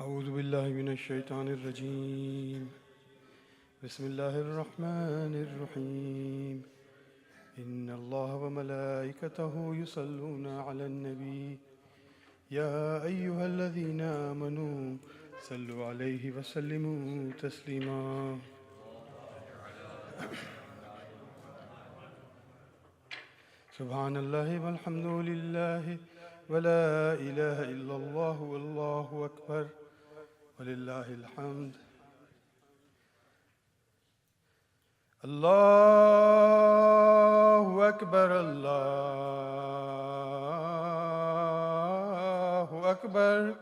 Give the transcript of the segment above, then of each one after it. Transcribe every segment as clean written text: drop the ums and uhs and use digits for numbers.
أعوذ بالله من الشيطان الرجيم بسم الله الرحمن الرحيم إن الله وملائكته يصلون على النبي يا أيها الذين آمنوا صلوا عليه وسلموا تسليما سبحان الله والحمد لله ولا إله إلا الله والله أكبر ولله الحمد الله أكبر الله أكبر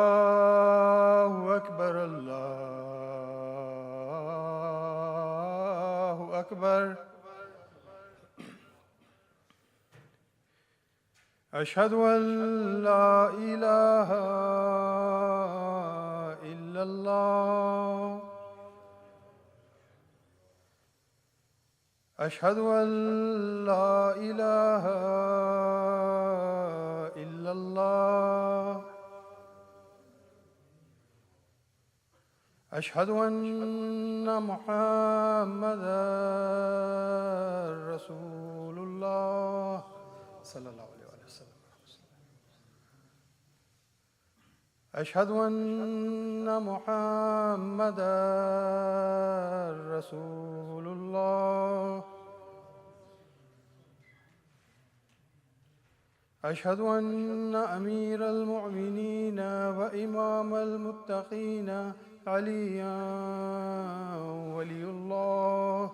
الله أكبر الله أكبر أشهد أن لا إله إلا الله أشهد أن لا إله إلا الله أشهد أن محمدا رسول الله صلى الله عليه وسلم أشهد أن محمدا رسول الله أشهد أن أمير المؤمنين وإمام المتقين عليا ولي الله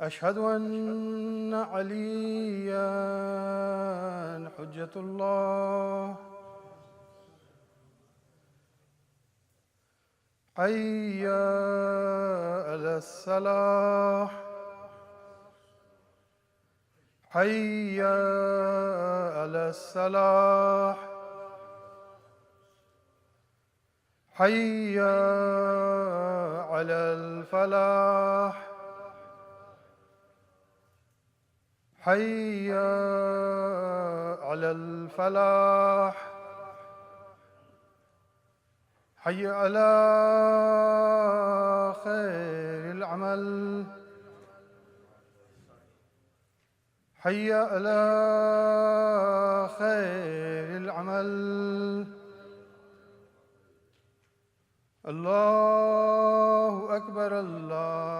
أشهد أن عليا حجة الله حي على الصلاح حي على الصلاح حي على الفلاح حي على الفلاح حي على خير العمل حي على خير العمل الله أكبر الله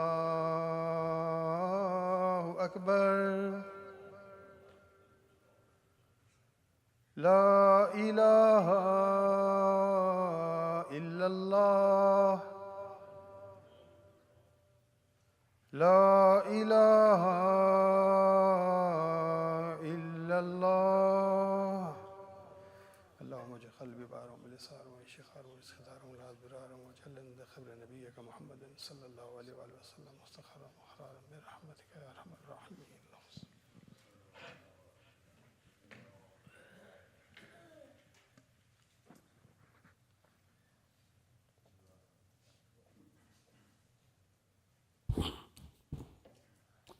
أكبر لا إله إلا الله لا إله إلا الله اللهم اجعل قلبي بارا بلسان وشخار ورزقدار وراد برارا واجعل عند خبر نبيك محمد صلى الله عليه وآله وسلم مستخرا مخرارا برحمتك يا أرحم الراحمين.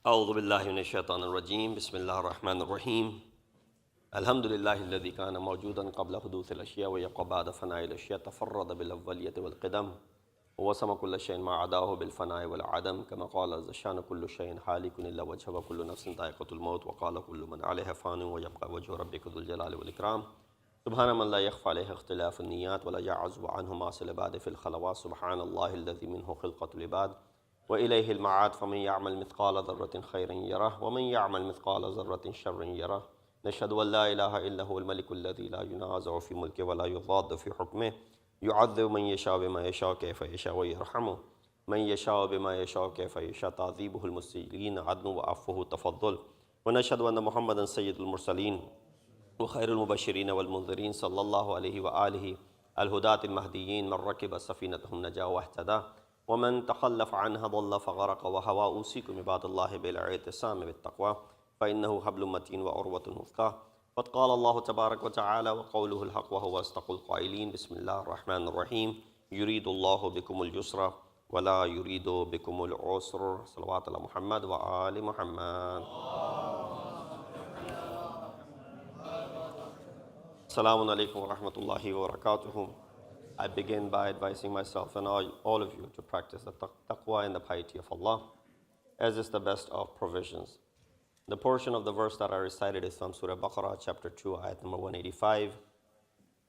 أعوذ بالله من الشيطان الرجيم بسم الله الرحمن الرحيم الحمد لله الذي كان موجودا قبل حدوث الأشياء ويبقى بعد فناء الأشياء تفرد بالأولية والقدم ووسم كل شيء ما عداه بالفناء والعدم كما قال عز شأن كل شيء حالك إلا وجهه وكل نفس ذائقة الموت وقال كل من عليها فان ويبقى وجه ربك ذو الجلال والإكرام سبحان من لا يخفى عليه اختلاف النيات ولا يعزب عنه معصي العباد في الخلوات سبحان الله الذي منه خلقة العباد وإليه المعاد فمن يعمل مثقال ذرة خيرا يره ومن يعمل مثقال ذرة شرا يره نشهد أن لا إله إلا هو الملك الذي لا ينازع في ملكه ولا يضاد في حكمه يعذب من يشاء بما يشاء كيف يشاء ويرحمه من يشاء بما يشاء كيف يشاء تعذيبه المسيئين عدل وعفوه تفضل ونشهد أن محمدا سيد المرسلين وخير المبشرين والمنذرين صلى الله عليه وآله الهداة المهديين من ركب سفينتهم نجا واهتدى ومن تخلف عنها ضل فغرق وهوى أوصيكم عباد الله بالاعتصام بالتقوى فإنه حبل متين وعروة وثقى قد قال الله تبارك وتعالى وقوله الحق وهو أصدق القائلين بسم الله الرحمن الرحيم يريد الله بكم اليسر ولا يريد بكم العسر صلوات على محمد وآل محمد. Assalamu alaikum wa rahmatullahi wa barakatuhu. I begin by advising myself and all of you to practice the taqwa and the piety of Allah, as is the best of provisions. The portion of the verse that I recited is from Surah Baqarah, chapter 2, ayat number 185.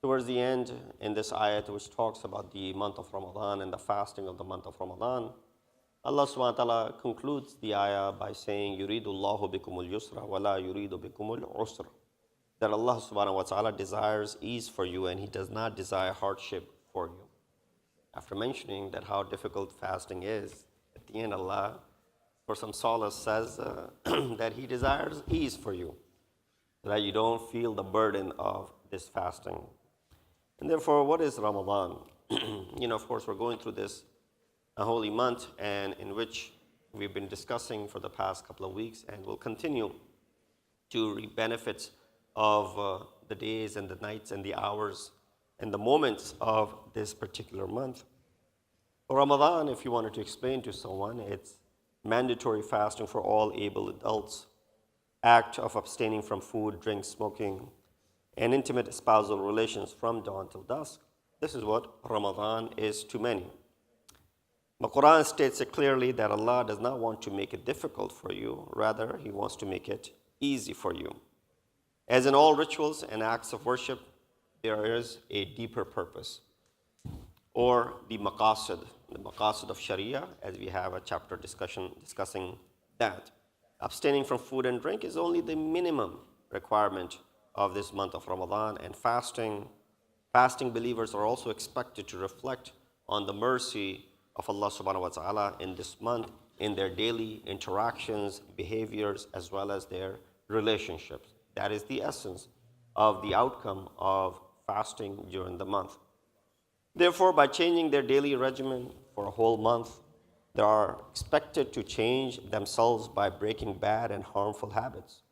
Towards the end, in this ayat, which talks about the month of Ramadan and the fasting of the month of Ramadan, Allah subhanahu wa ta'ala concludes the ayah by saying, يُرِيدُ اللَّهُ بِكُمُ الْيُسْرَ وَلَا يُرِيدُ بِكُمُ الْعُسْرَ. That Allah subhanahu wa ta'ala desires ease for you and He does not desire hardship for you. After mentioning that how difficult fasting is, at the end Allah, for some solace, says that He desires ease for you, so that you don't feel the burden of this fasting. And therefore, what is Ramadan? Of course, we're going through this a holy month, and in which we've been discussing for the past couple of weeks, and will continue to reap benefits of the days and the nights and the hours and the moments of this particular month. Ramadan, if you wanted to explain to someone, it's mandatory fasting for all able adults, act of abstaining from food, drink, smoking, and intimate spousal relations from dawn till dusk. This is what Ramadan is to many. The Quran states it clearly that Allah does not want to make it difficult for you. Rather, He wants to make it easy for you. As in all rituals and acts of worship, there is a deeper purpose, or the maqasid of Sharia, as we have a chapter discussing that. Abstaining from food and drink is only the minimum requirement of this month of Ramadan, and fasting believers are also expected to reflect on the mercy of Allah subhanahu wa ta'ala in this month, in their daily interactions, behaviors, as well as their relationships. That is the essence of the outcome of fasting during the month. Therefore, by changing their daily regimen for a whole month, they are expected to change themselves by breaking bad and harmful habits,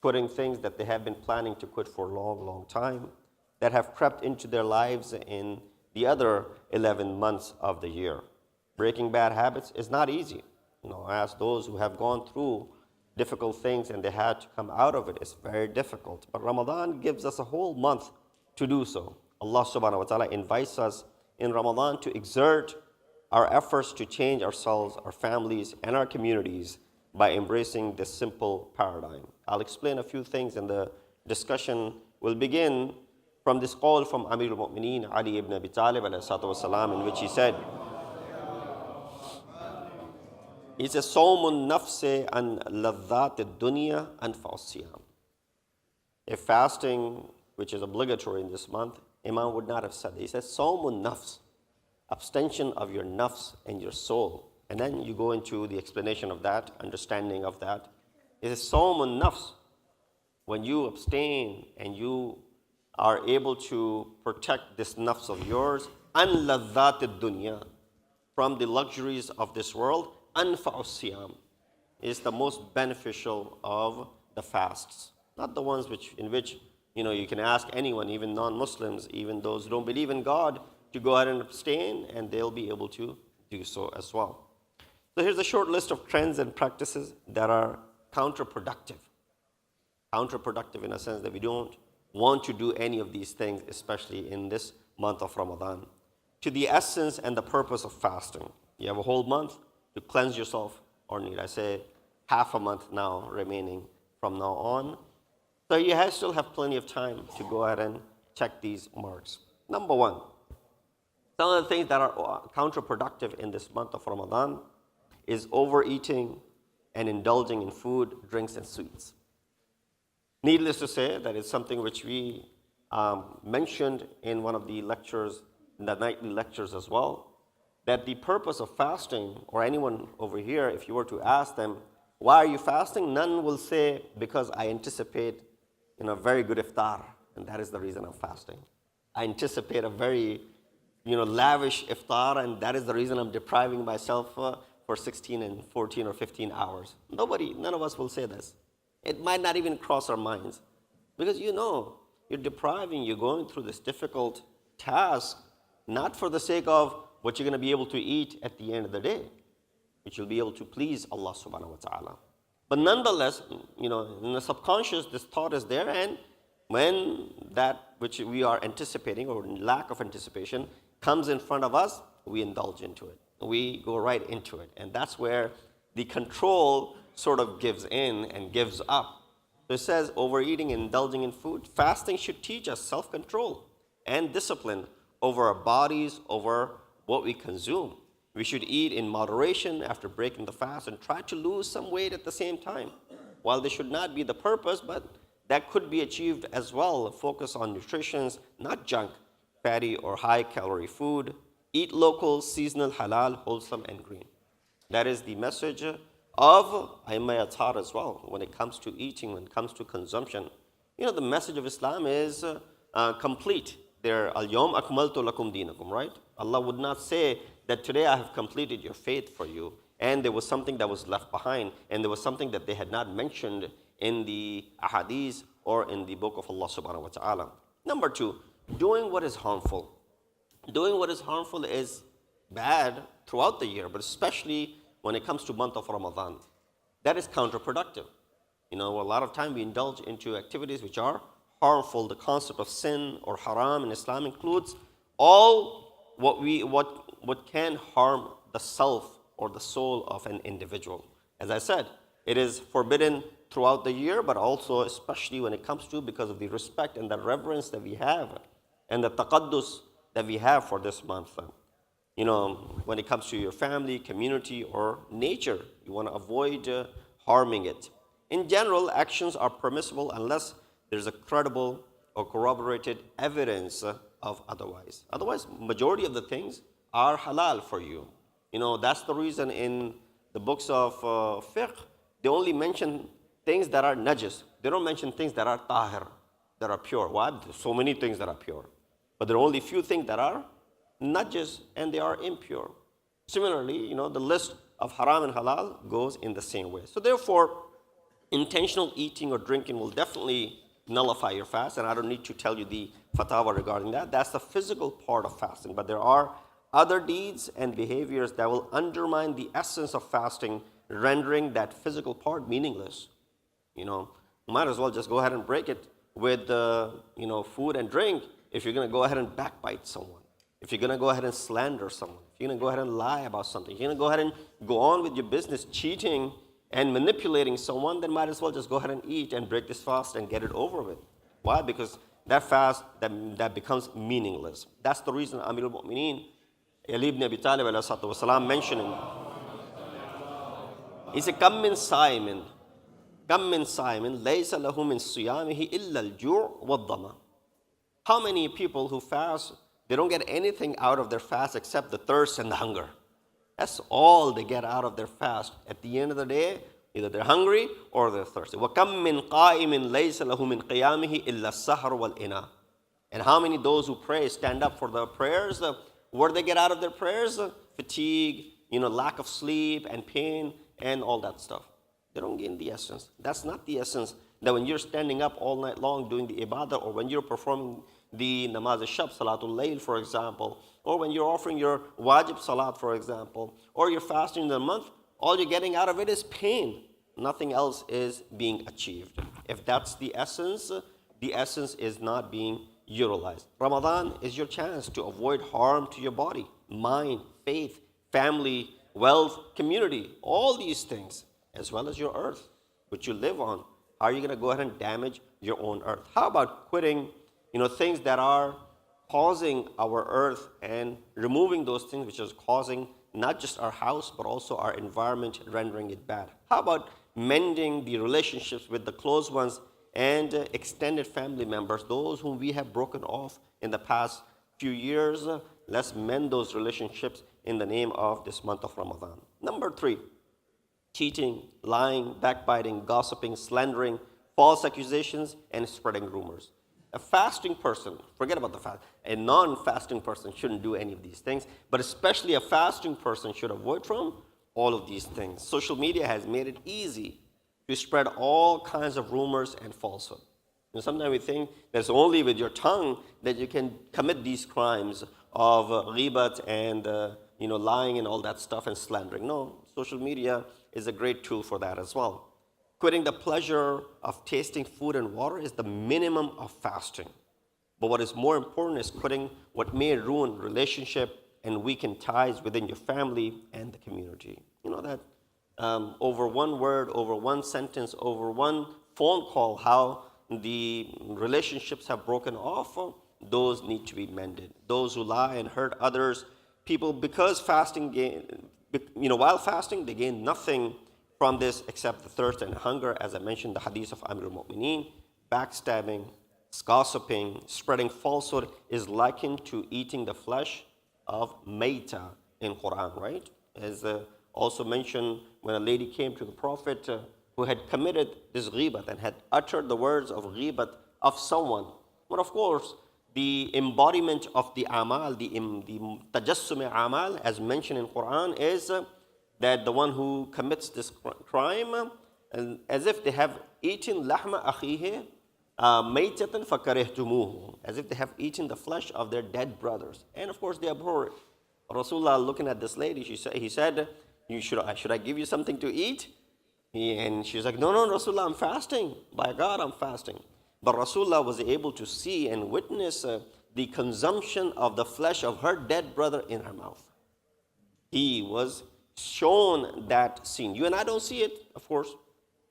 quitting things that they have been planning to quit for a long, long time, that have crept into their lives in the other 11 months of the year. Breaking bad habits is not easy. As those who have gone through difficult things and they had to come out of it, it's very difficult. But Ramadan gives us a whole month to do so. Allah subhanahu wa ta'ala invites us in Ramadan to exert our efforts to change ourselves, our families, and our communities by embracing this simple paradigm. I'll explain a few things, and the discussion will begin from this call from Amir al-Mu'mineen Ali ibn Abi Talib alayhi salatu wasalam, in which he said, Sawmun nafse an ladhat ad-dunya anfa'u siyam. If fasting, which is obligatory in this month, Imam would not have said it. He says, Sawmun nafs, abstention of your nafs and your soul. And then you go into the explanation of that, understanding of that. It is Sawmun nafs. When you abstain and you are able to protect this nafs of yours, an ladhat ad-dunya, from the luxuries of this world, anfa'u siyam, is the most beneficial of the fasts. Not the ones in which you can ask anyone, even non-Muslims, even those who don't believe in God, to go ahead and abstain, and they'll be able to do so as well. So here's a short list of trends and practices that are counterproductive. Counterproductive in a sense that we don't want to do any of these things, especially in this month of Ramadan, to the essence and the purpose of fasting. You have a whole month to cleanse yourself, or need I say half a month now remaining from now on. So you still have plenty of time to go ahead and check these marks. Number one, some of the things that are counterproductive in this month of Ramadan is overeating and indulging in food, drinks, and sweets. Needless to say, that is something which we mentioned in one of the lectures, in the nightly lectures as well, that the purpose of fasting, or anyone over here, if you were to ask them, why are you fasting? None will say, because I anticipate a very good iftar, and that is the reason I'm fasting. I anticipate a very lavish iftar, and that is the reason I'm depriving myself for 16 and 14 or 15 hours. None of us will say this. It might not even cross our minds, because you're depriving, you're going through this difficult task, not for the sake of what you're going to be able to eat at the end of the day, which you'll be able to please Allah subhanahu wa ta'ala. But nonetheless, in the subconscious, this thought is there, and when that which we are anticipating or lack of anticipation comes in front of us, we indulge into it. We go right into it. And that's where the control sort of gives in and gives up. So it says overeating and indulging in food. Fasting should teach us self-control and discipline over our bodies, over what we consume. We should eat in moderation after breaking the fast and try to lose some weight at the same time. While this should not be the purpose, but that could be achieved as well. Focus on nutrition, not junk, fatty or high-calorie food. Eat local, seasonal, halal, wholesome, and green. That is the message of Aimma Athar as well when it comes to eating, when it comes to consumption. The message of Islam is complete. There, Al-Yawm Akmaltu Lakum Dinakum, right? Allah would not say that today I have completed your faith for you, and there was something that was left behind, and there was something that they had not mentioned in the ahadith or in the book of Allah subhanahu wa ta'ala. Number 2, doing what is harmful. Doing what is harmful is bad throughout the year, but especially when it comes to month of Ramadan. That is counterproductive. A lot of time we indulge into activities which are harmful. The concept of sin or haram in Islam includes all what can harm the self or the soul of an individual. As I said, it is forbidden throughout the year, but also especially when it comes to because of the respect and the reverence that we have and the taqaddus that we have for this month. When it comes to your family, community, or nature, you want to avoid harming it. In general, actions are permissible unless there's a credible or corroborated evidence of otherwise. Otherwise, majority of the things are halal for you. That's the reason in the books of fiqh, they only mention things that are najis. They don't mention things that are tahir, that are pure. Why? There's so many things that are pure. But there are only few things that are najis and they are impure. Similarly, the list of haram and halal goes in the same way. So therefore, intentional eating or drinking will definitely nullify your fast, and I don't need to tell you the fatwa regarding that. That's the physical part of fasting. But there are other deeds and behaviors that will undermine the essence of fasting, rendering that physical part meaningless. Might as well just go ahead and break it with food and drink if you're going to go ahead and backbite someone, if you're going to go ahead and slander someone, if you're going to go ahead and lie about something, if you're going to go ahead and go on with your business cheating and manipulating someone, then might as well just go ahead and eat and break this fast and get it over with. Why? Because that fast, that becomes meaningless. That's the reason Amir al-Mu'mineen, Ali ibn Abi Talib mentioned him. He said, Kam min sa'imin, laysa lahu min siyamihi illa al-ju' wad-dama. How many people who fast, they don't get anything out of their fast except the thirst and the hunger. That's all they get out of their fast. At the end of the day, either they're hungry or they're thirsty. وَكَم مِّن قَائِمٍ لَيْسَ لَهُ مِنْ قِيَامِهِ إِلَّا السَّهْرُ وَالْإِنَا. And how many those who pray, stand up for their prayers, what do they get out of their prayers? Fatigue, lack of sleep and pain and all that stuff. They don't gain the essence. That's not the essence. That when you're standing up all night long doing the ibadah, or when you're performing the namaz al-shab, salatul layl, for example, or when you're offering your wajib salat, for example, or you're fasting in the month, all you're getting out of it is pain. Nothing else is being achieved. If that's the essence is not being utilized. Ramadan is your chance to avoid harm to your body, mind, faith, family, wealth, community, all these things, as well as your earth, which you live on. How are you going to go ahead and damage your own earth? How about quitting, things that are causing our earth and removing those things which is causing not just our house, but also our environment, rendering it bad? How about mending the relationships with the close ones and extended family members, those whom we have broken off in the past few years? Let's mend those relationships in the name of this month of Ramadan. Number 3, cheating, lying, backbiting, gossiping, slandering, false accusations, and spreading rumors. A fasting person, forget about the fast, a non-fasting person shouldn't do any of these things, but especially a fasting person should avoid from all of these things. Social media has made it easy to spread all kinds of rumors and falsehood. And sometimes we think that it's only with your tongue that you can commit these crimes of ghibat and lying and all that stuff and slandering. No, social media is a great tool for that as well. Quitting the pleasure of tasting food and water is the minimum of fasting. But what is more important is quitting what may ruin relationship and weaken ties within your family and the community. You know that over one word, over one sentence, over one phone call, how the relationships have broken off, those need to be mended. Those who lie and hurt others, people, because while fasting, they gain nothing from this except the thirst and hunger. As I mentioned, the hadith of Amir al-Mu'mineen, backstabbing, gossiping, spreading falsehood is likened to eating the flesh of Maita in Quran, right? As also mentioned, when a lady came to the Prophet who had committed this ghibat and had uttered the words of ghibat of someone. But of course, the embodiment of the amal, the tajassum amal, as mentioned in Quran, is that the one who commits this crime, and as if they have eaten lahma akhihi maytatan fakarihtumuhu, as if they have eaten the flesh of their dead brothers, and of course they abhor it. Rasulullah, looking at this lady, he said, should I give you something to eat? And she's like, no, Rasulullah, I'm fasting. By God, I'm fasting. But Rasulullah was able to see and witness the consumption of the flesh of her dead brother in her mouth. He was shown that scene. You and I don't see it, of course,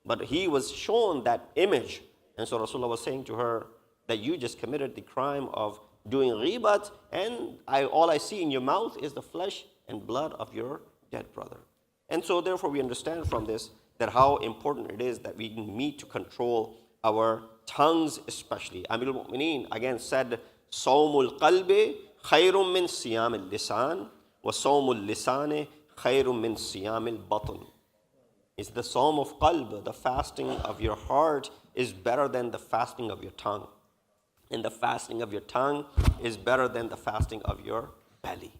but he was shown that image. And so Rasulullah was saying to her that you just committed the crime of doing ghibat, and all I see in your mouth is the flesh and blood of your dead brother. And so therefore we understand from this that how important it is that we need to control our tongues especially. Amir al-Mu'mineen again said, Sawmul qalbi khayrun min siyam al-lisan wa sawmul lisani khayrun min siyam al-batn. It's the sawm of qalb, the fasting of your heart is better than the fasting of your tongue. And the fasting of your tongue is better than the fasting of your belly.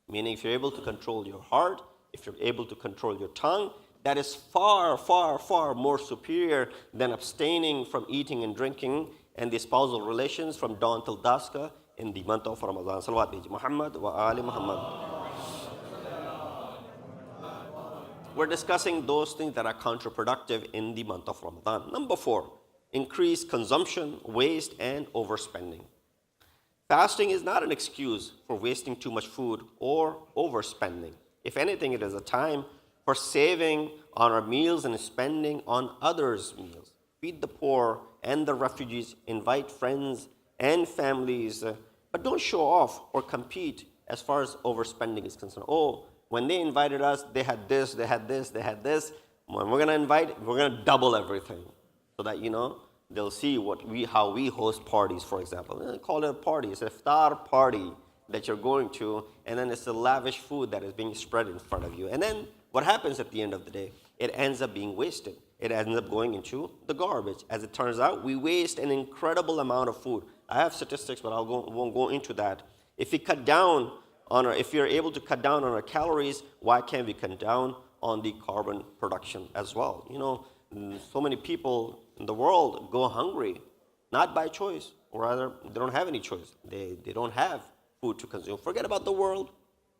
Meaning if you're able to control your heart, if you're able to control your tongue, that is far, far, far more superior than abstaining from eating and drinking and the spousal relations from dawn till dusk in the month of Ramadan. Salawat Muhammad wa ali Muhammad. We're discussing those things that are counterproductive in the month of Ramadan. Number 4, increased consumption, waste, and overspending. Fasting is not an excuse for wasting too much food or overspending. If anything, it is a time for saving on our meals and spending on others' meals. Feed the poor and the refugees, invite friends and families, but don't show off or compete as far as overspending is concerned. Oh, when they invited us, they had this, they had this, they had this. When we're gonna invite, we're gonna double everything. So that, they'll see how we host parties, for example. Call it a party, it's an iftar party that you're going to, and then it's the lavish food that is being spread in front of you. And then what happens at the end of the day? It ends up being wasted. It ends up going into the garbage. As it turns out, we waste an incredible amount of food. I have statistics, but won't go into that. If you're able to cut down on our calories, why can't we cut down on the carbon production as well? So many people in the world go hungry, not by choice, or rather, they don't have any choice. They don't have food to consume. Forget about the world.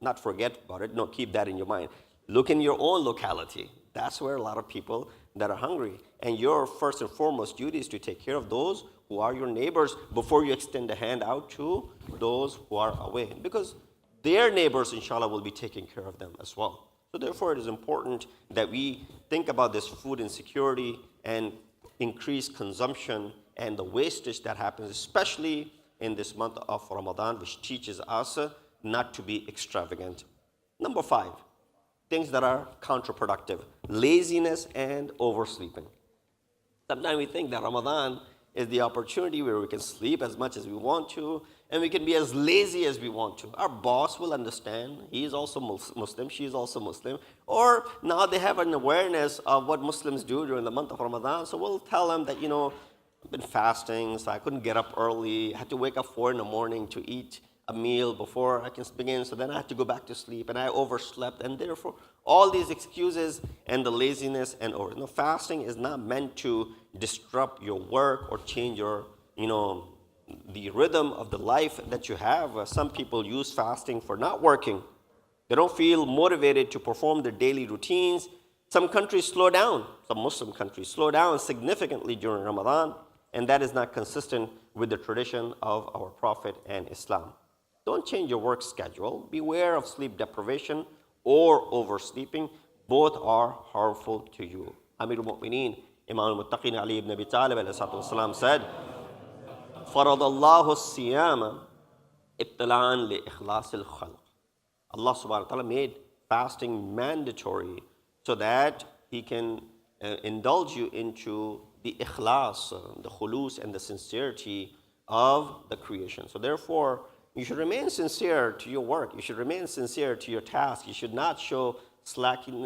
Not forget about it. No, keep that in your mind. Look in your own locality. That's where a lot of people that are hungry. And your first and foremost duty is to take care of those who are your neighbors before you extend a hand out to those who are away. Because their neighbors, inshallah, will be taking care of them as well. So therefore, it is important that we think about this food insecurity and increased consumption and the wastage that happens, especially in this month of Ramadan, which teaches us not to be extravagant. Number 5, things that are counterproductive: laziness and oversleeping. Sometimes we think that Ramadan is the opportunity where we can sleep as much as we want to, and we can be as lazy as we want to. Our boss will understand. He is also Muslim, she is also Muslim. Or now they have an awareness of what Muslims do during the month of Ramadan, so we'll tell them that, I've been fasting, so I couldn't get up early. I had to wake up 4 in the morning to eat a meal before I can begin, so then I have to go back to sleep, and I overslept, and therefore all these excuses and the laziness and over. No, fasting is not meant to disrupt your work or change your, the rhythm of the life that you have. Some people use fasting for not working. They don't feel motivated to perform their daily routines. Some countries slow down, some Muslim countries slow down significantly during Ramadan, and that is not consistent with the tradition of our Prophet and Islam. Don't change your work schedule. Beware of sleep deprivation or oversleeping. Both are harmful to you. Amir al-Mu'mineen, Imam al-Muttaqin Ali ibn Abi Talib ﷺ said, فَرَضَ اللَّهُ الصِّيَامَ ابْتِلَاءً لِإِخْلَاصِ الْخَلْقِ. Allah subhanahu wa ta'ala made fasting mandatory so that He can indulge you into the ikhlas, the khulus, and the sincerity of the creation. So therefore, you should remain sincere to your work. You should remain sincere to your task. You should not show slacking,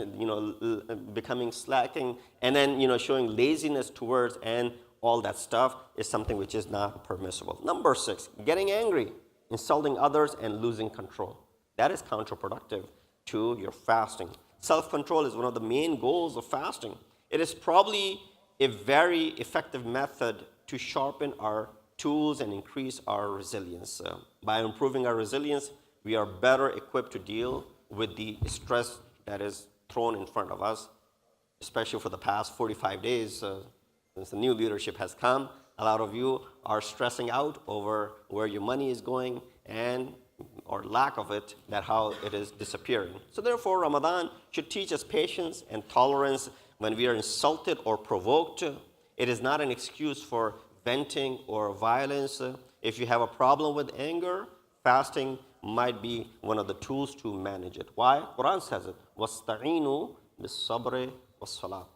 becoming slacking, and then, showing laziness towards, and all that stuff is something which is not permissible. Number 6, getting angry, insulting others, and losing control. That is counterproductive to your fasting. Self-control is one of the main goals of fasting. It is probably a very effective method to sharpen our tools and increase our resilience. By improving our resilience, we are better equipped to deal with the stress that is thrown in front of us, especially for the past 45 days. Since the new leadership has come, a lot of you are stressing out over where your money is going and or lack of it, that how it is disappearing. So therefore, Ramadan should teach us patience and tolerance when we are insulted or provoked. It is not an excuse for venting or violence. If you have a problem with anger, fasting might be one of the tools to manage it. Why? Quran says it, وَاسْتَعِينُوا بِالصَّبْرِ وَالصَّلَاةِ.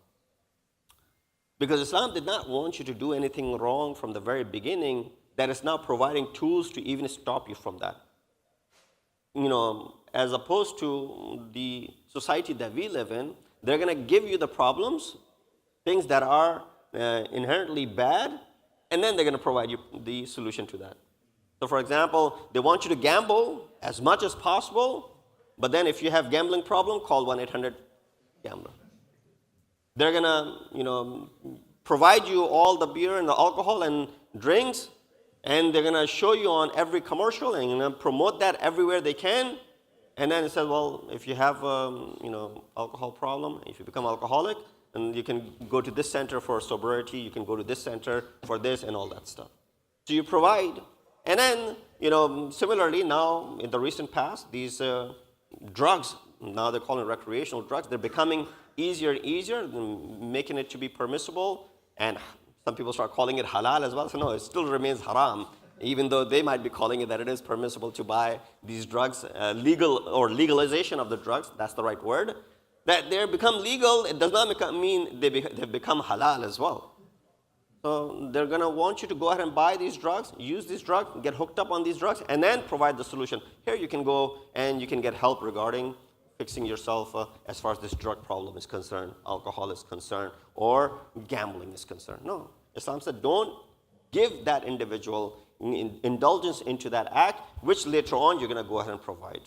Because Islam did not want you to do anything wrong from the very beginning, that is now providing tools to even stop you from that. As opposed to the society that we live in, they're going to give you the problems, things that are inherently bad, and then they're going to provide you the solution to that. So for example, they want you to gamble as much as possible, but then if you have gambling problem, call 1-800-GAMBLER. They're going to, provide you all the beer and the alcohol and drinks, and they're going to show you on every commercial and promote that everywhere they can. And then it says, well, if you have, alcohol problem, if you become alcoholic, and you can go to this center for sobriety, you can go to this center for this and all that stuff. So you provide. And then, similarly now in the recent past, these drugs, now they're calling recreational drugs, they're becoming easier and easier, making it to be permissible. And some people start calling it halal as well. So no, it still remains haram, even though they might be calling it that it is permissible to buy these drugs, legal or legalization of the drugs, that's the right word. That they become legal, it does not mean they've become halal as well. So they're going to want you to go ahead and buy these drugs, use these drugs, get hooked up on these drugs, and then provide the solution. Here you can go and you can get help regarding fixing yourself as far as this drug problem is concerned, alcohol is concerned, or gambling is concerned. No, Islam said don't give that individual indulgence into that act, which later on you're going to go ahead and provide.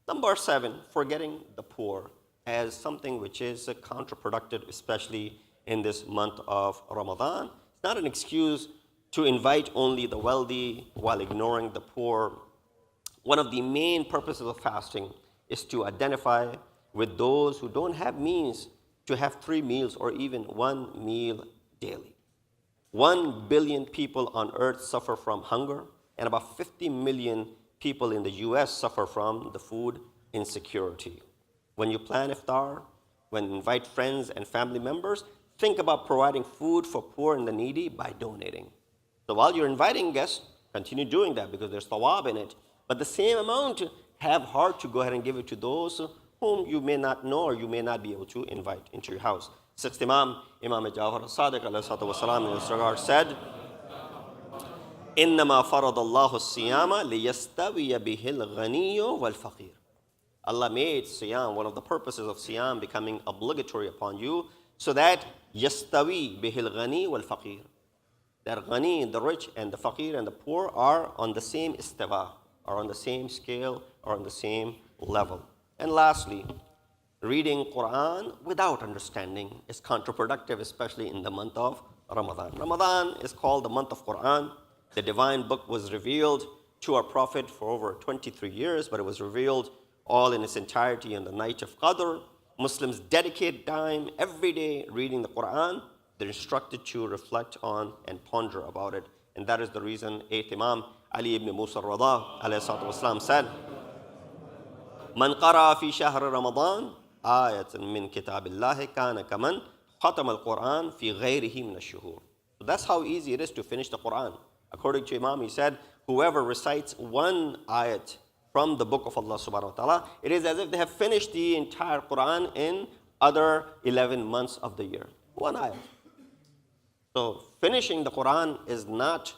Number 7, forgetting the poor as something which is counterproductive, especially in this month of Ramadan. It's not an excuse to invite only the wealthy while ignoring the poor. One of the main purposes of fasting is to identify with those who don't have means to have 3 meals or even 1 meal daily. 1 billion people on earth suffer from hunger, and about 50 million people in the US suffer from the food insecurity. When you plan iftar, when you invite friends and family members, think about providing food for poor and the needy by donating. So while you're inviting guests, continue doing that because there's thawab in it. But the same amount, have heart to go ahead and give it to those whom you may not know or you may not be able to invite into your house. Sixth Imam, Imam Jafar al-Sadiq in this regard said, إِنَّمَا فَرَضَ اللَّهُ الصِّيَامَ لِيَسْتَوِيَ بِهِ الْغَنِيُّ وَالْفَقِيرُ. Allah made Siyam, one of the purposes of Siyam becoming obligatory upon you, so that yastawi bihil ghani wal faqir. That ghani, the rich, and the faqir and the poor are on the same istawa. are on the same scale or on the same level. And lastly, reading Quran without understanding is counterproductive, especially in the month of Ramadan. Ramadan is called the month of Quran. The divine book was revealed to our Prophet for over 23 years, but it was revealed all in its entirety on the night of Qadr. Muslims dedicate time every day reading the Quran. They're instructed to reflect on and ponder about it. And that is the reason 8th Imam Ali ibn Musa al-Rada alayhi said, Man qara fi shahr Ramadan ayatan min kitabillahi kana kaman khatam al-Quran fi ghayrihi min ash-shuhur. So that's how easy it is to finish the Quran. According to Imam, he said, whoever recites one ayat from the book of Allah subhanahu wa ta'ala, it is as if they have finished the entire Quran in other 11 months of the year. One ayat. So finishing the Quran is not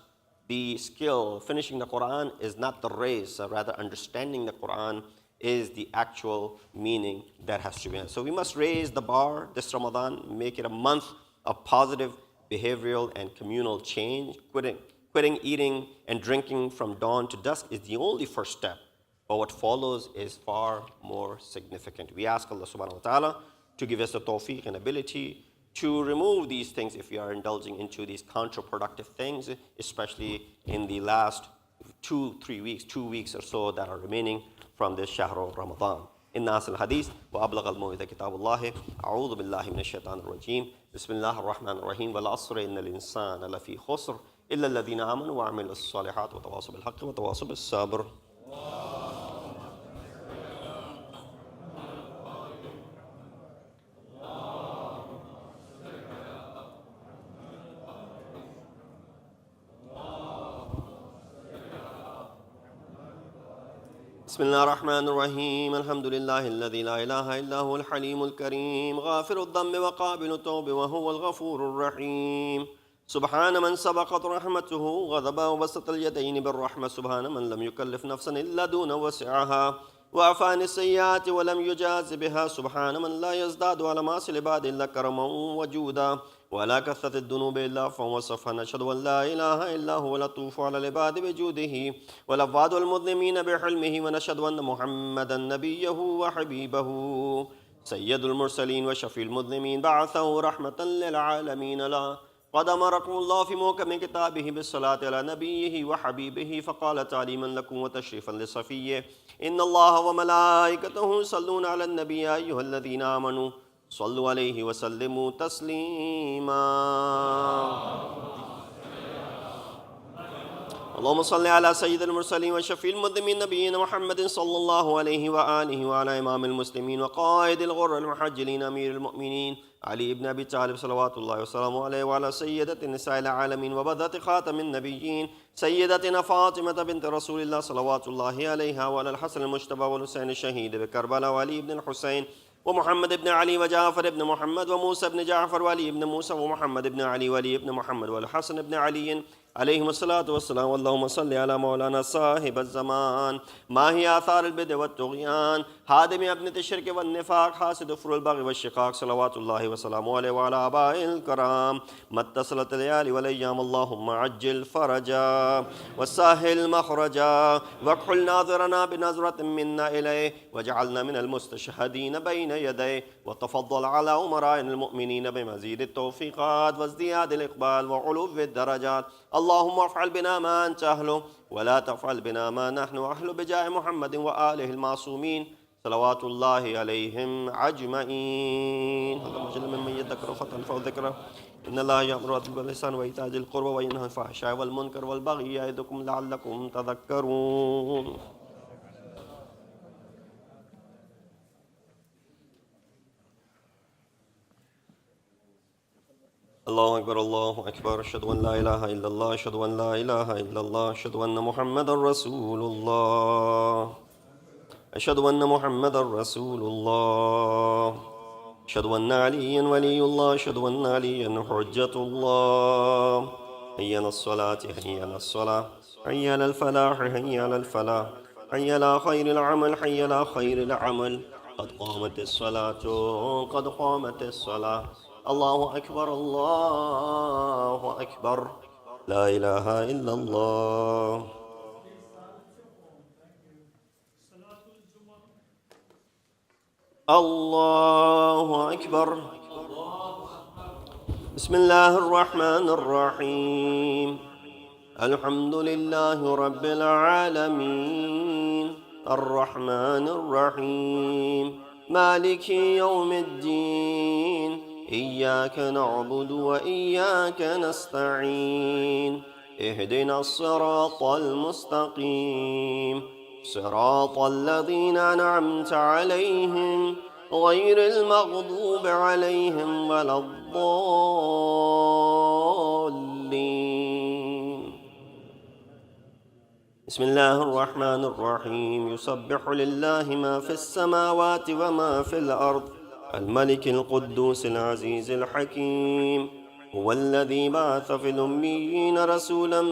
the skill. Finishing the Quran is not the race. Rather, understanding the Quran is the actual meaning that has to be. So we must raise the bar this Ramadan, make it a month of positive behavioral and communal change. Quitting eating and drinking from dawn to dusk is the only first step. But what follows is far more significant. We ask Allah subhanahu wa ta'ala to give us the tawfiq and ability to remove these things if we are indulging into these counterproductive things, especially in the last 2 weeks or so that are remaining from this Shahr of Ramadan. In Nas al-Hadith, وَأَبْلَغَ الْمَوْعِدَ كِتَابُ اللَّهِ أَعُوذُ بِاللَّهِ مِنَ الشَّيْطَانِ الرَّجِيمِ بسم الله الرحمن الرحيم وَالْعَصْرِ إِنَّ الْإِنسَانَ لَفِي خُسْرٍ إِلَّا الَّذِينَ آمَنُوا وَعَمِلُوا الصَّالِحَاتِ وَتَوَاصَوْا بِالْحَقِّ وَتَوَاصَوْا بِالصَّبْرِ. بسم الله الرحمن الرحيم الحمد لله الذي لا إله إلا هو الحليم الكريم غافر الذنب وقابل التوب وهو الغفور الرحيم سبحان من سبقت رحمته غضبا وبسط اليدين بالرحمة سبحان من لم يكلف نفسا إلا دون وسعها وعفى عن السيئات ولم يجاز بها سبحان من لا يزداد على معاصي العباد إلا كرما وجودا ولا كثرة الذنوب إلا عفوا وصفحا نشهد أن لا إله إلا هو لطوف على العباد بجوده ولفظ المذنبين بحلمه ونشهد أن محمدا نبيه وحبيبه سيد المرسلين وشفيع المذنبين بعثه رحمة للعالمين لا قد أمركم الله في محكم كتابه بالصلاة على نبيه وحبيبه فقال تعليما لكم وتشريفا لصفيه إن الله وملائكته يصلون على النبي يا أيها الذين آمنوا صلوا عليه وسلموا تسليما اللهم صل على سيد المرسلين وشفيع المذنبين نبينا محمد صلى الله عليه وآله وعلى إمام المسلمين وقائد الغر المحجلين أمير المؤمنين علي بن أبي طالب صلوات الله وسلامه عليه وعلى سيدة نساء العالمين وبذة خاتم النبيين سيدتنا فاطمة بنت رسول الله صلوات الله عليها وعلى الحسن المجتبى والحسين الشهيد بكربلاء وعلي بن الحسين ومحمد بن علي وجعفر بن محمد وموسى بن جعفر وعلي بن موسى ومحمد بن علي وعلي بن محمد والحسن بن علي عليهم الصلاة والسلام اللهم صل على مولانا صاحب الزمان ما هي آثار البدع والطغيان هادم أبنة الشرك والنفاق حاسد فر البغي والشقاق صلوات الله وسلامه عليه وعلى آبائه الكرام ما اتصلت الليالي والأيام اللهم عجل فرجا وسهل مخرجا واكحل ناظرنا بنظرة منا إليه واجعلنا من المستشهدين بين يديه وتفضل على أمراء المؤمنين بمزيد التوفيقات وازدياد الإقبال وعلو الدرجات اللهم افعل بنا ما أنت أهله ولا تفعل بنا ما نحن أهله بجاه محمد وآله المعصومين صلوات الله عليهم أجمعين اللهم اجعل ممن يذكر فتنفع ذكره إن الله يأمر بالإحسان وإيتاء ذي القربى وينهى عن الفحشاء والمنكر والبغي يعظكم لعلكم تذكرون الله أكبر الله أكبر أشهد أن لا إله إلا الله أشهد أن لا إله إلا الله أشهد أن محمدا رسول الله أشهد أن محمدا رسول الله أشهد أن عليا ولي الله أشهد أن عليا حجة الله حي على الصلاة حي على الصلاة حي على الفلاح حي على الفلاح حي على خير العمل حي على خير العمل قد قامت الصلاة قد قامت الصلاة الله أكبر الله أكبر لا إله إلا الله الله أكبر. بسم الله الرحمن الرحيم. الحمد لله رب العالمين الرحمن الرحيم مالك يوم الدين إياك نعبد وإياك نستعين اهدنا الصراط المستقيم صراط الذين أنعمت عليهم غير المغضوب عليهم ولا الضالين. بسم الله الرحمن الرحيم. يسبح لله ما في السماوات وما في الأرض الملك القدوس العزيز الحكيم. هو الذي بعث في الأميين رسولا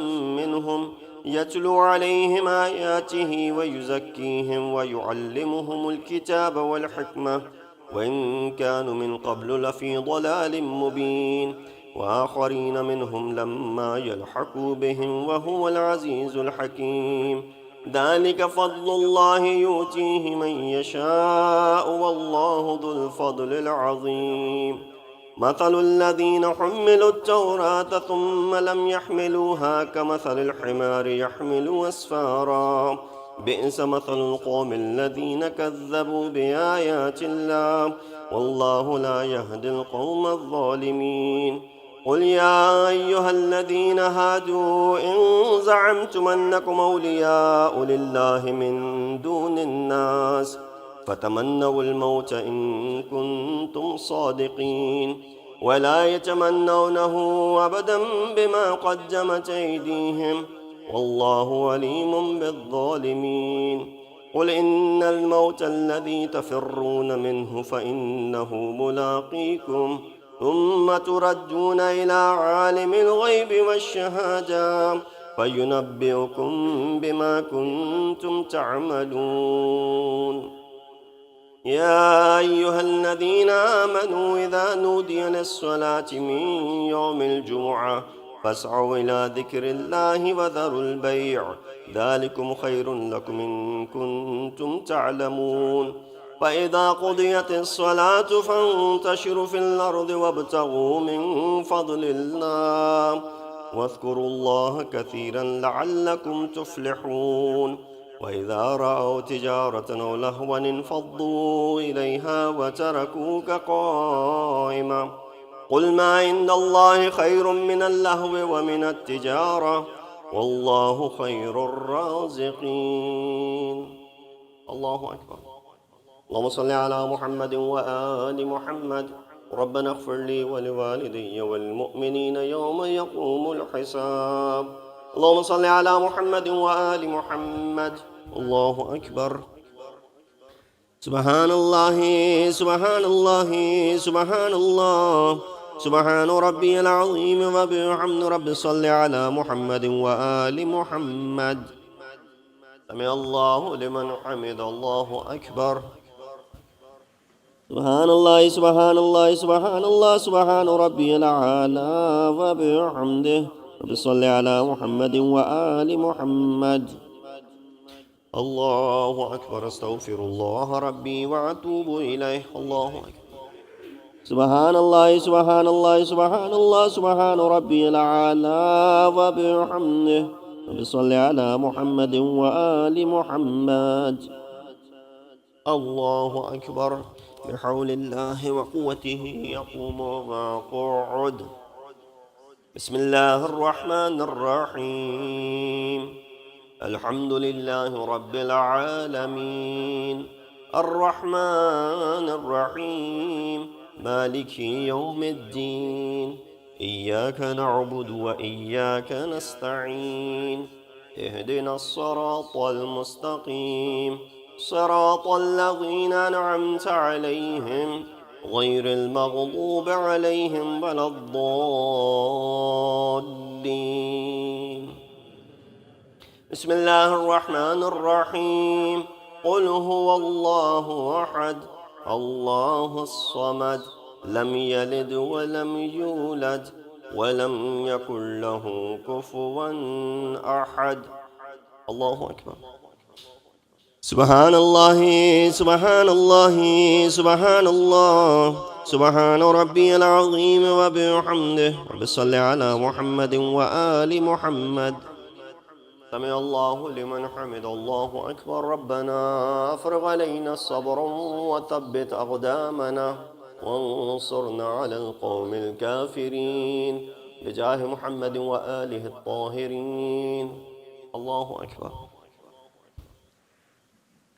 منهم يتلو عليهم آياته ويزكيهم ويعلمهم الكتاب والحكمة وإن كانوا من قبل لفي ضلال مبين وآخرين منهم لما يلحقوا بهم وهو العزيز الحكيم. ذلك فضل الله يؤتيه من يشاء والله ذو الفضل العظيم. مثل الذين حملوا التوراة ثم لم يحملوها كمثل الحمار يحمل أسفارا بئس مثل القوم الذين كذبوا بآيات الله والله لا يهدي القوم الظالمين. قل يا أيها الذين هادوا إن زعمتم أنكم أولياء لله من دون الناس فتمنوا الموت إن كنتم صادقين ولا يتمنونه أبدا بما قدمت أيديهم والله عليم بالظالمين. قل إن الموت الذي تفرون منه فإنه ملاقيكم ثم تردون إلى عالم الغيب والشهادة فينبئكم بما كنتم تعملون. يا أيها الذين آمنوا إذا نودي للصلاة من يوم الجمعة فاسعوا إلى ذكر الله وذروا البيع ذلكم خير لكم إن كنتم تعلمون. فإذا قضيت الصلاة فانتشروا في الأرض وابتغوا من فضل الله واذكروا الله كثيرا لعلكم تفلحون. وإذا رأوا تجارة أو لهوا انفضوا إليها وتركوك قائما قل ما عند الله خير من اللهو ومن التجارة والله خير الرازقين. الله أكبر. اللهم صل على محمد وآل محمد. ربنا اغفر لي ولوالدي والمؤمنين يوم يقوم الحساب. اللهم صل على محمد وآل محمد. الله أكبر. سبحان الله سبحان الله سبحان الله سبحان ربي العظيم وبحمد رب صل على محمد وآل محمد. سمع الله لمن حمد. الله أكبر. سبحان الله سبحان الله سبحان الله سبحان ربي الأعلى وبحمده رب صل على محمد وآل محمد. الله أكبر. أستغفر الله ربي وأتوب إليه. الله أكبر. سبحان الله سبحان الله سبحان الله سبحان ربي الأعلى وبحمده رب صل على محمد وآل محمد. الله أكبر. بحول الله وقوته يقوم ويقعد. بسم الله الرحمن الرحيم. الحمد لله رب العالمين الرحمن الرحيم مالك يوم الدين إياك نعبد وإياك نستعين اهدنا الصراط المستقيم صراط الذين أنعمت عليهم غير المغضوب عليهم ولا الضالين. بسم الله الرحمن الرحيم. قل هو الله أحد الله الصمد لم يلد ولم يولد ولم يكن له كفوا أحد. الله أكبر. سبحان الله سبحان الله سبحان الله سبحان ربي العظيم وبحمده وبصل على محمد وآل محمد. سمع الله لمن حمد الله أكبر. ربنا أفرغ علينا الصبر وثبت أقدامنا وانصرنا على القوم الكافرين بجاه محمد وآله الطاهرين. الله أكبر.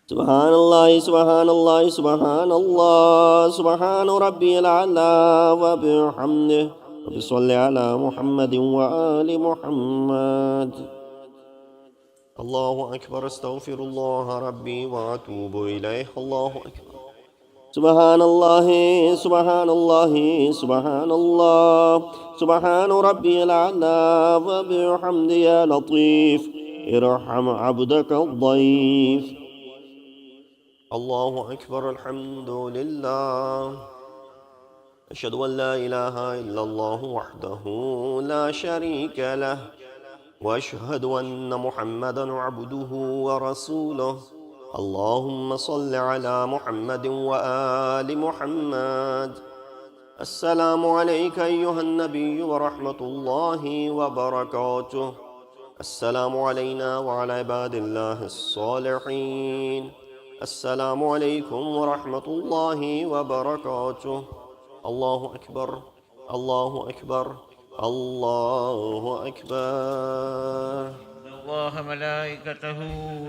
سبحان الله سبحان الله سبحان الله سبحان ربي الأعلى وبحمده وبصل على محمد وآل محمد. الله أكبر. استغفر الله ربي وأتوب إليه. الله أكبر. سبحان الله سبحان الله سبحان الله سبحان ربي الأعلى وبحمده. يا لطيف ارحم عبدك الضيف. الله أكبر. الحمد لله. أشهد أن لا إله إلا الله وحده لا شريك له وأشهد أن محمدًا عبده ورسوله. اللهم صل على محمد وآل محمد. السلام عليك أيها النبي ورحمة الله وبركاته. السلام علينا وعلى عباد الله الصالحين. السلام عليكم ورحمة الله وبركاته. الله أكبر الله أكبر الله أكبر. الله ملائكته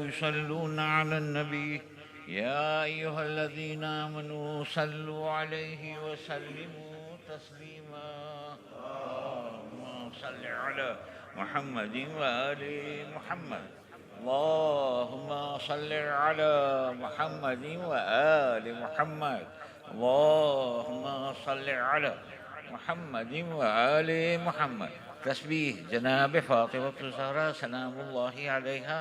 يصلون على النبي يا أيها الذين آمنوا صلوا عليه وسلموا تسليما. اللهم صل على محمد وآل محمد. اللهم صل على محمد وآل محمد. اللهم صل على محمد وآل محمد. تسبيح جناب فاطمة الزهراء سلام الله عليها.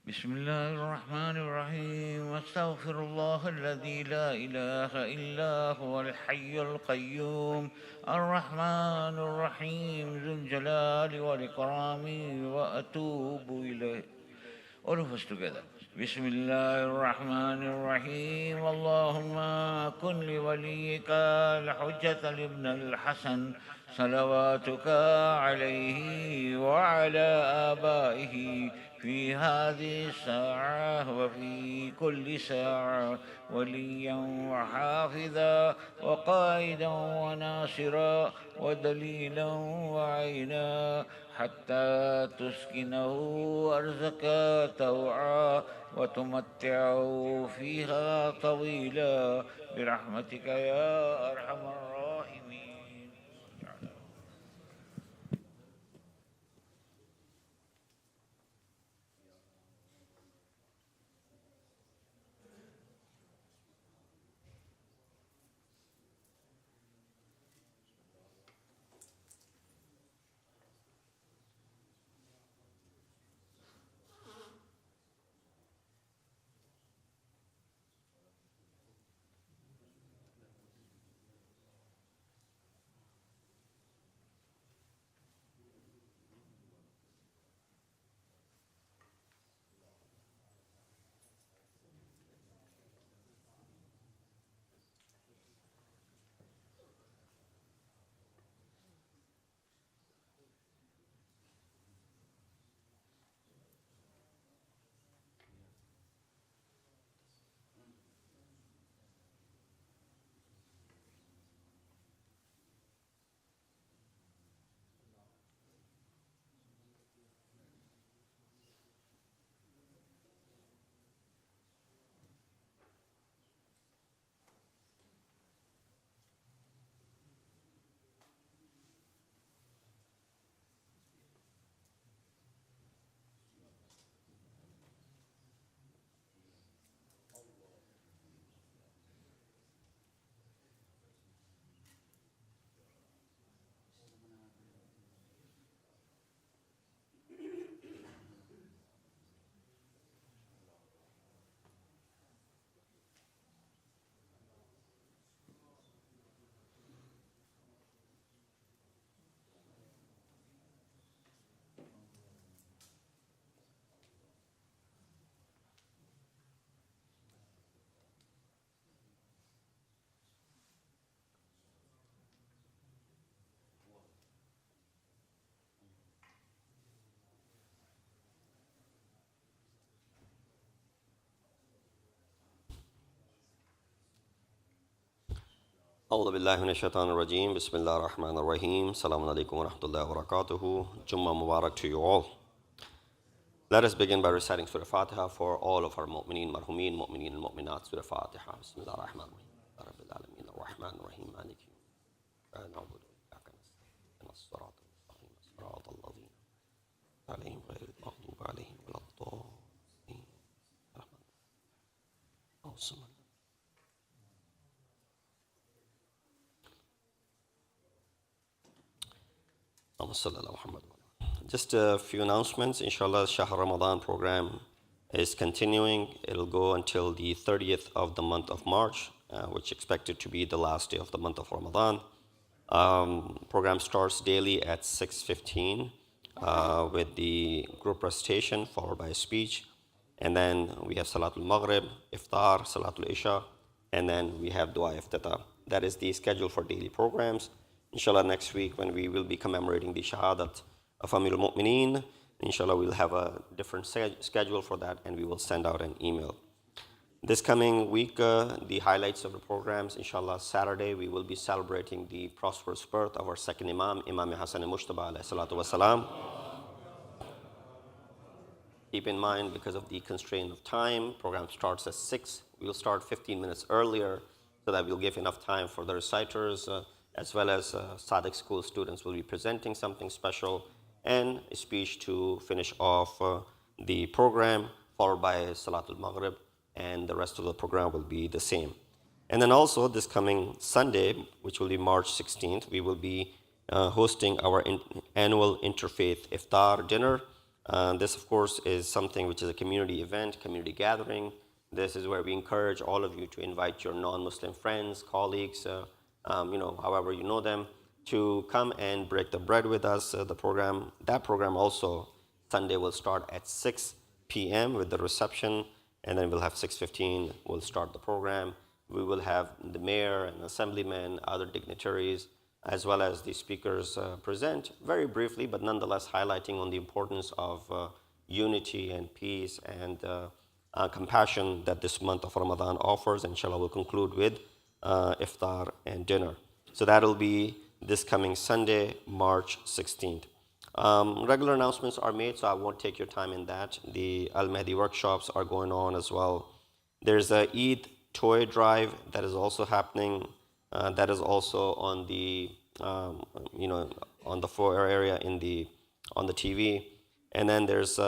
بسم الله الرحمن الرحيم. واستغفر الله الذي لا إله إلا هو الحي القيوم الرحمن الرحيم ذو الجلال والإكرام وأتوب إليه. All of us together. بسم الله الرحمن الرحيم. اللهم كن لوليك الحجة لابن الحسن صلواتك عليه وعلى آبائه في هذه الساعة وفي كل ساعة وليا وحافظا وقائدا وناصرا ودليلا وعينا حتى تسكنه أرزك توعا وتمتعه فيها طويلا برحمتك يا أرحم الراحمين. أعوذ بالله من الشيطان الرجيم. بسم الله الرحمن الرحيم. Assalamu alaikum wa rahmatullahi wa barakatuhu. Jummah Mubarak to you all. Let us begin by reciting Surah Fatiha for all of our mu'mineen, marhumin, mu'mineen and mu'minat. Surah Fatiha. Bismillah ar-Rahman ar-Rahim. Rabbil Alameen ar-Rahman ar-Rahim. Maliki yawmiddin. Na'budu wa iyyaka nasta'in. As-sirata al-mustaqim. As-sirata alladhina alayhim ghayril maghdubi alayhim waladdallin. Awesome. Just a few announcements. Inshallah, Shahr Ramadan program is continuing. It'll go until the 30th of the month of March, which is expected to be the last day of the month of Ramadan. Program starts daily at 6:15 with the group recitation followed by a speech. And then we have Salatul Maghrib, Iftar, Salatul Isha, and then we have Dua Iftitah. That is the schedule for daily programs. Inshallah, next week when we will be commemorating the Shahadat of Amirul Mu'mineen, inshallah, we'll have a different schedule for that and we will send out an email. This coming week, the highlights of the programs, inshallah, Saturday, we will be celebrating the prosperous birth of our second Imam, Imam Hassan Mushtaba alayhi salatu wasalam. Keep in mind, because of the constraint of time, program starts at 6. We'll start 15 minutes earlier so that we'll give enough time for the reciters, as well as Sadiq school students will be presenting something special and a speech to finish off the program, followed by Salatul Maghrib, and the rest of the program will be the same. And then also this coming Sunday, which will be March 16th, we will be hosting our annual Interfaith Iftar dinner. This, of course, is something which is a community event, community gathering. This is where we encourage all of you to invite your non-Muslim friends, colleagues, however you know them, to come and break the bread with us. That program also, Sunday will start at 6 p.m. with the reception, and then we'll have 6:15, we'll start the program. We will have the mayor and assemblymen, other dignitaries, as well as the speakers present very briefly, but nonetheless highlighting on the importance of unity and peace and compassion that this month of Ramadan offers. Inshallah, we'll conclude with iftar and dinner. So that'll be this coming Sunday, March 16th. Regular announcements are made, so I won't take your time in that. The Al-Mahdi workshops are going on as well. There's a Eid toy drive that is also happening. That is also on the, on the floor area on the TV. And then there's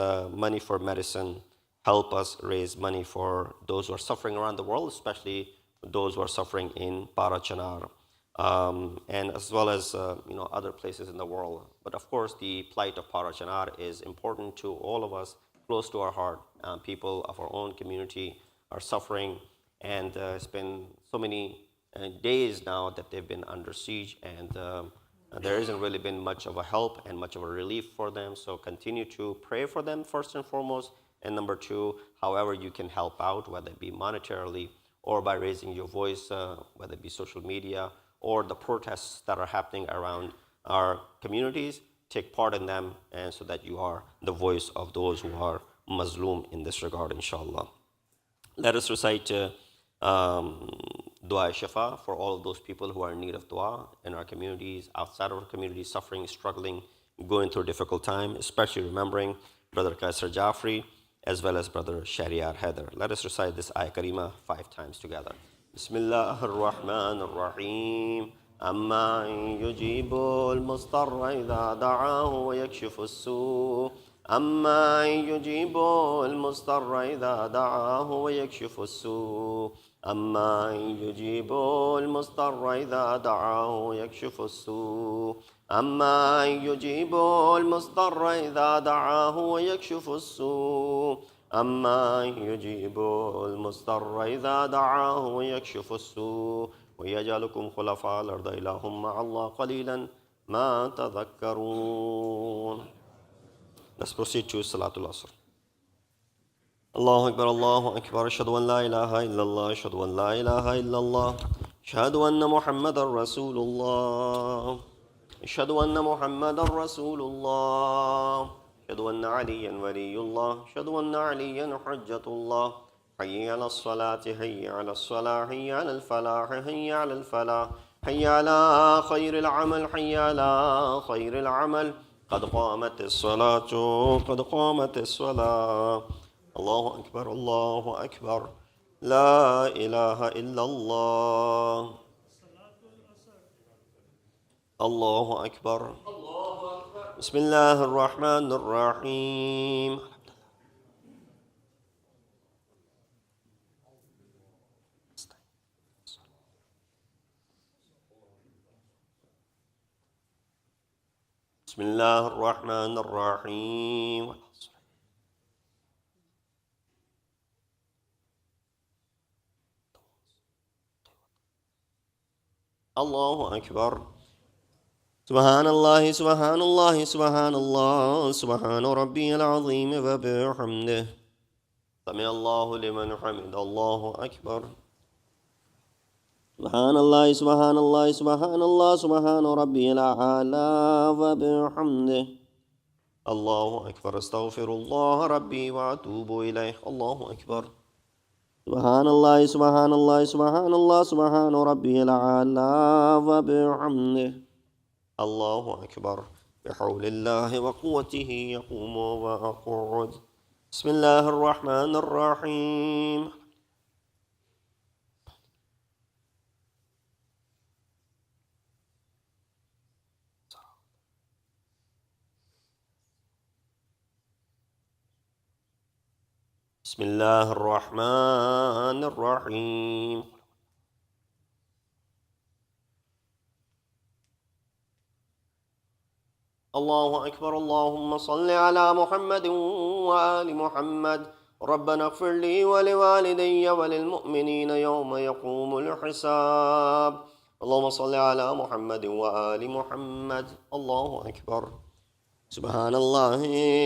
money for medicine. Help us raise money for those who are suffering around the world, especially those who are suffering in Parachanar, and as well as other places in the world. But of course, the plight of Parachanar is important to all of us, close to our heart. People of our own community are suffering, and it's been so many days now that they've been under siege, and there hasn't really been much of a help and much of a relief for them. So continue to pray for them first and foremost, and number two, however you can help out, whether it be monetarily or by raising your voice, whether it be social media or the protests that are happening around our communities, take part in them, and so that you are the voice of those who are mazloom in this regard, inshallah. Let us recite Dua Shafa for all of those people who are in need of dua in our communities, outside of our communities, suffering, struggling, going through a difficult time, especially remembering Brother Kaisar Jafri, as well as Brother Shariar Heather. Let us recite this ayah karima 5 times together. Bismillah ar-Rahman ar-Rahim. Amma yujibu al-mustarra idha da'ahu wa yakshifu as-su'. Amma yujibu al-mustarra idha da'ahu wa yakshifu as-su'. Amma yujibu al-mustarra idha da'ahu wa yakshifu as-su'. أما يجيب المضطر إذا دعاه ويكشف السوء أما يجيب المضطر إذا دعاه ويكشف السوء ويجعلكم خلفاء الأرض إلهم مع الله قليلا ما تذكرون. Let's proceed to Salatul Asr. الله أكبر الله أكبر أشهد أن لا إله إلا الله أشهد أن لا إله إلا الله أشهد أن محمدا رسول الله أشهد أن محمدا رسول الله أشهد أن عليا ولي الله أشهد أن عليا حجة الله حي على الصلاة حي على الصلاة حي على الفلاح حي على الفلاح حي على خير العمل، حي على خير العمل. قد قامت الصلاة، قد قامت الصلاة. الله أكبر، الله أكبر، لا إله إلا الله. الله أكبر. بسم الله الرحمن الرحيم. بسم الله الرحمن الرحيم. الله أكبر. سبحان الله، سبحان الله، سبحان الله، سبحان ربي العظيم وبحمده. سمع الله لمن حمد. الله أكبر. سبحان الله، سبحان الله، سبحان الله، سبحان ربي الأعلى وبحمده. الله أكبر. استغفر الله ربي وأتوب إليه. الله أكبر. سبحان الله، سبحان الله، سبحان الله، سبحان ربي الأعلى وبحمده. الله أكبر. بحول الله وقوته يقوم وأقعد. بسم الله الرحمن الرحيم. بسم الله الرحمن الرحيم. الله أكبر. اللهم صل على محمد وآل محمد. ربنا اغفر لي ولوالدي وللمؤمنين يوم يقوم الحساب. اللهم صل على محمد وآل محمد. الله أكبر. سبحان الله،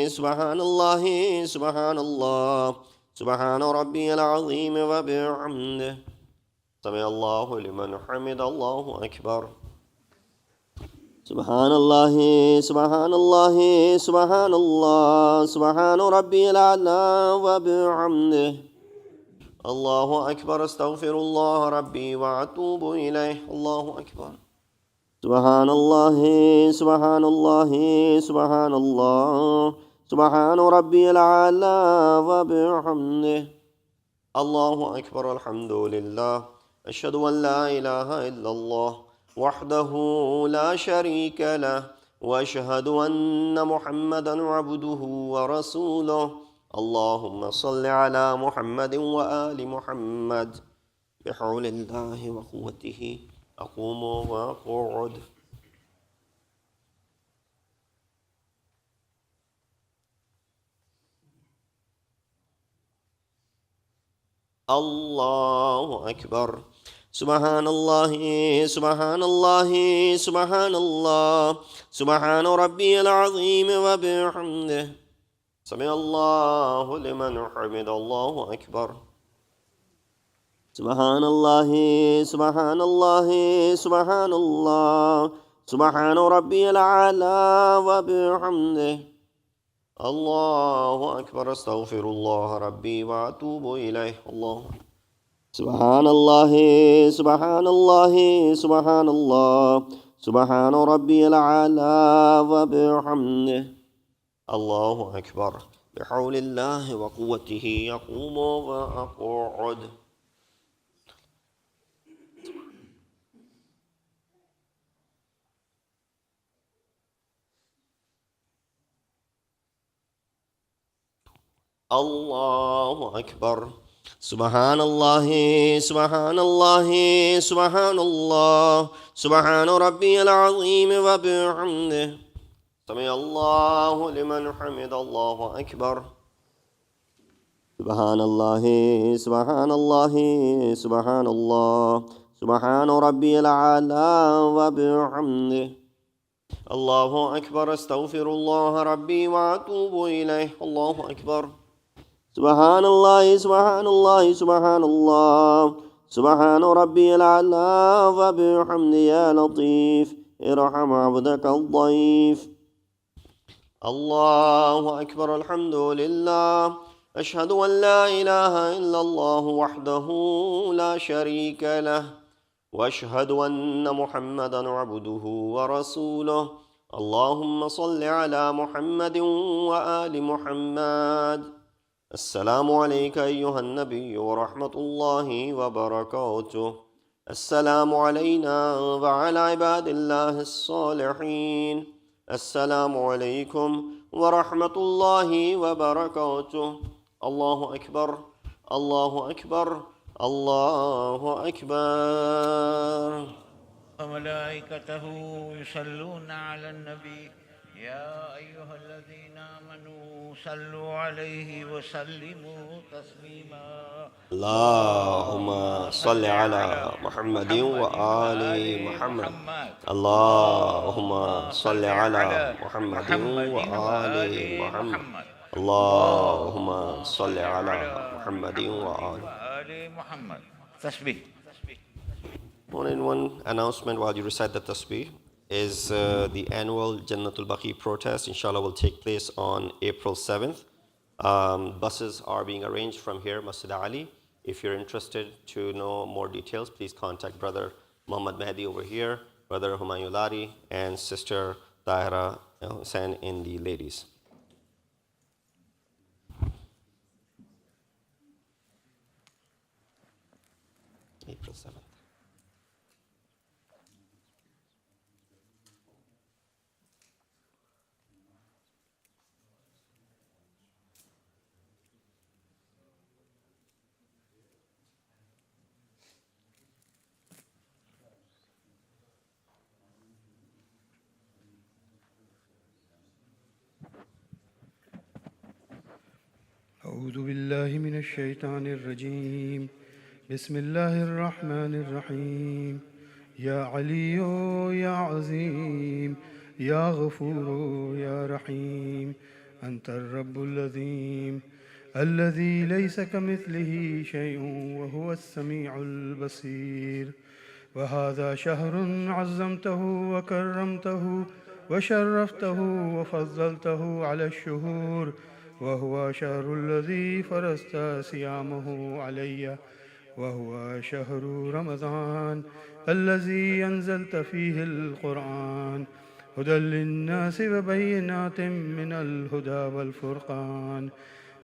سبحان الله، سبحان الله، سبحان ربي العظيم وبحمده. سمع الله لمن حمد. الله أكبر. سبحان الله، سبحان الله، سبحان الله، سبحان ربي الأعلى وبحمده. الله أكبر. استغفر الله ربي وأتوب إليه. الله أكبر. سبحان الله، سبحان الله، سبحان الله، سبحان ربي الأعلى وبحمده. الله أكبر. الحمد لله. أشهد أن لا إله إلا الله وحده لا شريك له، وأشهد أن محمدا عبده ورسوله. اللهم صل على محمد وآل محمد. بحول الله وقوته أقوم وأقعد. الله أكبر. سبحان الله، سبحان الله، سبحان الله، سبحان ربي العظيم وبحمده. سمع الله لمن حمد. الله أكبر. سبحان الله، سبحان الله، سبحان الله، سبحان ربي الأعلى وبحمده. الله أكبر. استغفر الله ربي وأتوب إليه. الله. سبحان الله، سبحان الله، سبحان الله، سبحان ربي الأعلى وبحمده. الله أكبر. بحول الله وقوته يقوم وأقعد. الله أكبر. سبحان الله، سبحان الله، سبحان الله، سبحان ربي العظيم وبحمده. سمع الله لمن حمد. الله أكبر. سبحان الله، سبحان الله، سبحان الله، سبحان ربي الأعلى وبحمده. الله أكبر. استغفر الله ربي وأتوب إليه. الله أكبر. سبحان الله، سبحان الله، سبحان الله، سبحان ربي الأعلى وبحمده. يا لطيف ارحم عبدك الضيف. الله أكبر. الحمد لله. أشهد أن لا إله إلا الله وحده لا شريك له، وأشهد أن محمدا عبده ورسوله. اللهم صل على محمد وآل محمد. السلام عليك أيها النبي ورحمة الله وبركاته. السلام علينا وعلى عباد الله الصالحين. السلام عليكم ورحمة الله وبركاته. الله أكبر، الله أكبر، الله أكبر. وملائكته يصلون على النبي يا أيها الذين آمنوا صلوا عليه وسلموا تسليما. اللهم صل على محمد وآل محمد. اللهم صل على محمد وآل محمد. اللهم صل على محمد وآل محمد. Tasbih. One announcement while you recite the tasbih is the annual Jannatul Baqi protest, inshallah, will take place on April 7th. Buses are being arranged from here, Masjid-e-Ali. If you're interested to know more details, please contact Brother Muhammad Mahdi over here, Brother Humayun Lari, and Sister Tahira Hussain in the ladies. April 7th. أعوذ بالله من الشيطان الرجيم. بسم الله الرحمن الرحيم. يا علي يا عظيم يا غفور يا رحيم أنت الرب العظيم الذي ليس كمثله شيء وهو السميع البصير. وهذا شهر عظمته وكرمته وشرفته وفضلته على الشهور، وهو شهر الذي فرضت صيامه علي، وهو شهر رمضان الذي أنزلت فيه القرآن هدى للناس وبينات من الهدى والفرقان.